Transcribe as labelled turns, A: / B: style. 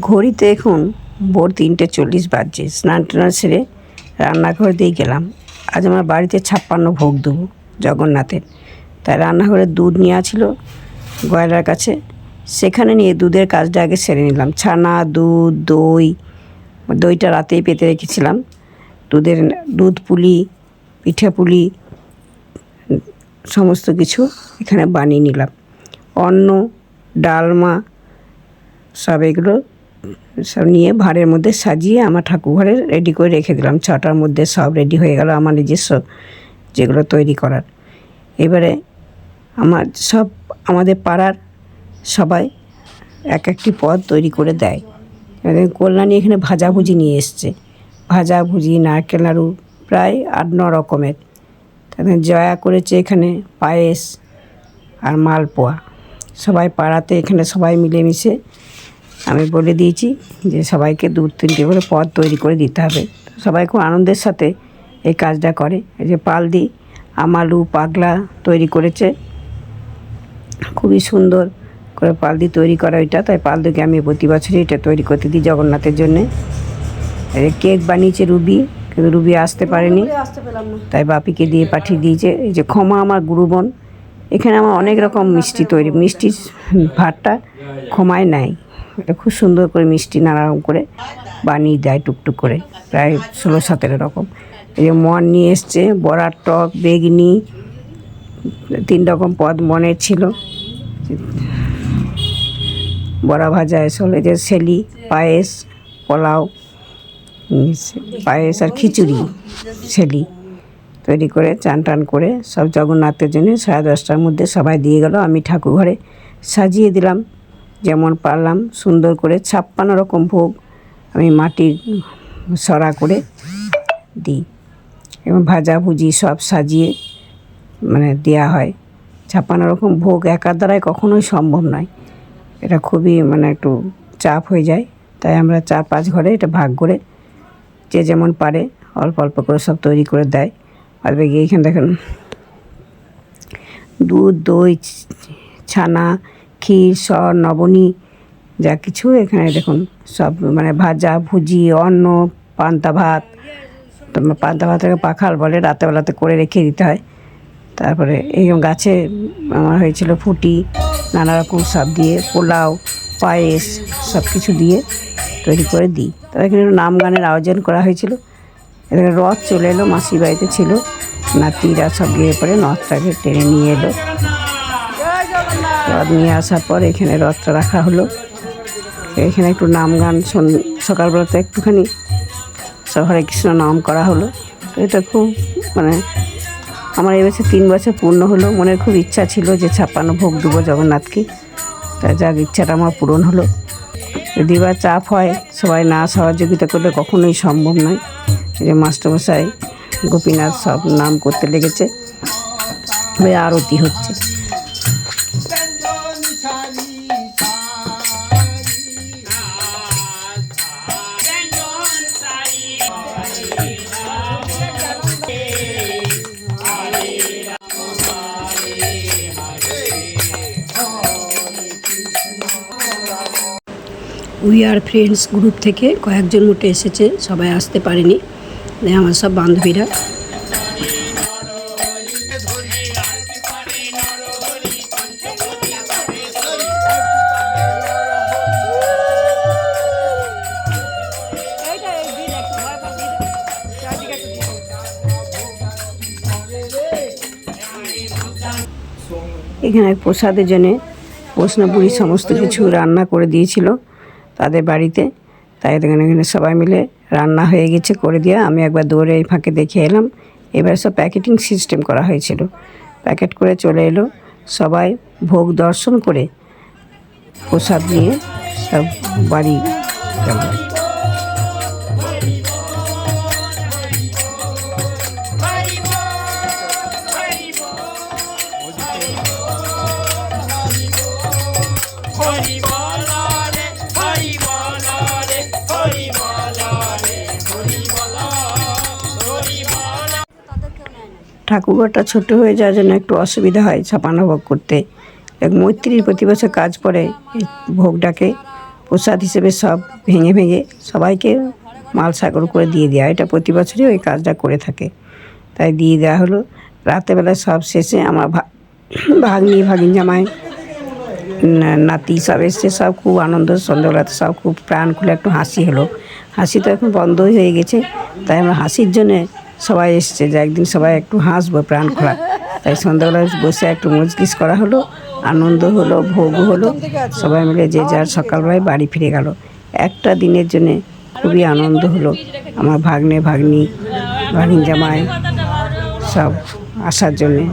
A: ঘড়িতে এখন ভোর 3:40 বাজছে। স্নান টান সেরে রান্নাঘর দিয়ে গেলাম। আজ আমার বাড়িতে 56 ভোগ দেবো জগন্নাথের। তাই রান্নাঘরে দুধ নেওয়া ছিল গয়লার কাছে, সেখানে নিয়ে দুধের কাজটা আগে সেরে নিলাম। ছানা, দুধ, দইটা রাতেই পেতে রেখেছিলাম। দুধ পুলি, পিঠে পুলি সমস্ত কিছু এখানে বানিয়ে নিলাম। অন্ন, ডালমা সব এগুলো সব নিয়ে ভাঁড়ের মধ্যে সাজিয়ে আমার ঠাকুর ঘরে রেডি করে রেখে দিলাম। 6টার মধ্যে সব রেডি হয়ে গেল আমার নিজস্ব যেগুলো তৈরি করার। এবারে আমাদের পাড়ার সবাই এক একটি পদ তৈরি করে দেয়। কল্যাণী এখানে ভাজাভুজি নিয়ে এসছে, ভাজাভুজি, নারকেল নাড়ু প্রায় 8-9 রকমের। তাদের জয়া করেছে এখানে পায়েস আর মালপোয়া। সবাই পাড়াতে এখানে সবাই মিলেমিশে আমি বলে দিয়েছি যে সবাইকে 2-3টে করে পদ তৈরি করে দিতে হবে। সবাই খুব আনন্দের সাথে এই কাজটা করে। এই যে পালদি আমালু পাগলা তৈরি করেছে, খুবই সুন্দর করে পালদি তৈরি করা ওইটা। তাই পালদিকে আমি প্রতি বছরই এটা তৈরি করতে দিই জগন্নাথের জন্যে। কেক বানিয়েছে রুবি, কিন্তু রুবি আসতে পারেনি, তাই বাপিকে দিয়ে পাঠিয়ে দিয়েছে। এই যে ক্ষমা আমার গুরুবন, এখানে আমার অনেক রকম মিষ্টি তৈরি, মিষ্টির ভাতটা ক্ষমায় নেয়। এটা খুব সুন্দর করে মিষ্টি নানা রকম করে বানিয়ে দেয় টুকটুক করে, প্রায় 16-17 রকম। এই যে মন নিয়ে এসছে, বড়ার টক, বেগনি, 3 রকম পদ মনের ছিল। বড়া ভাজা এসব, এই যে সেলি, পায়েস, পোলাও, পায়েস আর খিচুড়ি, সেলি তৈরি করে চান টান করে সব জগন্নাথের জন্য 10:30টার মধ্যে সবাই দিয়ে গেল। আমি ঠাকুর ঘরে সাজিয়ে দিলাম যেমন পারলাম সুন্দর করে। 56 রকম ভোগ আমি মাটির সরা করে দিই এবং ভাজাভুজি সব সাজিয়ে দেওয়া হয়। 56 রকম ভোগ একার দ্বারাই কখনোই সম্ভব নয়, এটা খুবই একটু চাপ হয়ে যায়। তাই আমরা 4-5 ঘরে এটা ভাগ করে যে যেমন পারে অল্প অল্প করে সব তৈরি করে দেয়। আর গিয়ে এখানে দেখেন দুধ, দই, ছানা, ক্ষীর, সর, নবনী যা কিছু এখানে দেখুন সব ভাজা ভুজি, অন্ন, পান্তা ভাত। পান্তা ভাতটাকে পাখাল বলে, রাতেবেলাতে করে রেখে দিতে হয়। তারপরে এই গাছে আমার হয়েছিল ফুটি, নানা রকম সব দিয়ে পোলাও, পায়েস সব কিছু দিয়ে তৈরি করে দিই। তবে এখানে নাম গানের আয়োজন করা হয়েছিল। এখানে রথ চলে এলো, মাসির বাড়িতে ছিল, নাতিরা সব গিয়ে পরে রথটাকে টেনে নিয়ে এলো। রথ নিয়ে আসার পর এখানে রথটা রাখা হলো। এখানে একটু নাম গান সকালবেলাতে একটুখানি সব হরে কৃষ্ণ নাম করা হলো। তো এটা খুব আমার এই বছর 3 বছর পূর্ণ হলো। মনের খুব ইচ্ছা ছিল যে 56 ভোগ দেবো জগন্নাথকে, তাই যাক ইচ্ছাটা আমার পূরণ হলো। যদি বা চাপ হয়, সবাই না সহযোগিতা করলে কখনোই সম্ভব নয়। এই যে মাস্টারমশাই গোপীনাথ সব নাম করতে লেগেছে, আরতি হচ্ছে। উই আর ফ্রেন্ডস গ্রুপ থেকে কয়েকজন মোটে এসেছে, সবাই আসতে পারেনি। আমার সব বান্ধবীরা। এখানে প্রসাদের জন্য বৈষ্ণবপুরি সমস্ত কিছু রান্না করে দিয়েছিল তাদের বাড়িতে। তাই এখানে সবাই মিলে রান্না হয়ে গেছে করে দিয়ে আমি একবার দৌড়ে এই ফাঁকে দেখে এলাম। এবার সব প্যাকেটিং সিস্টেম করা হয়েছিল, প্যাকেট করে চলে এলো। সবাই ভোগ দর্শন করে প্রসাদ নিয়ে সব বাড়ি গেল। ঠাকুরঘরটা ছোট হয়ে যাওয়ার জন্য একটু অসুবিধা হয় 56 ভোগ করতে। মৈত্রীর প্রতি বছর কাজ পড়ে এই ভোগটাকে প্রসাদ হিসেবে সব ভেঙে ভেঙে সবাইকে মাল সাগর করে দিয়ে দেওয়া, এটা প্রতি বছরই ওই কাজটা করে থাকে। তাই দিয়ে দেওয়া হলো। রাতেরবেলা সব শেষে আমার ভাগ্নি ভাগিন জামাই নাতি সব এসছে, সব খুব আনন্দ, সন্ধ্যাবেলাতে সব খুব প্রাণ খুলে একটু হাসি হলো। হাসি তো এখন বন্ধই হয়ে গেছে, তাই আমরা হাসির জন্যে সবাই এসছে যে একদিন সবাই একটু হাসবো প্রাণ খোলা। তাই সন্ধ্যাবেলায় বসে একটু মজলিস করা হলো, আনন্দ হলো, ভোগ হলো, সবাই মিলে যে যার সকালবেলায় বাড়ি ফিরে গেল। একটা দিনের জন্যে খুবই আনন্দ হলো। আমার ভাগ্নে ভাগ্নি ভাগিন জামাই সব আসার জন্যে।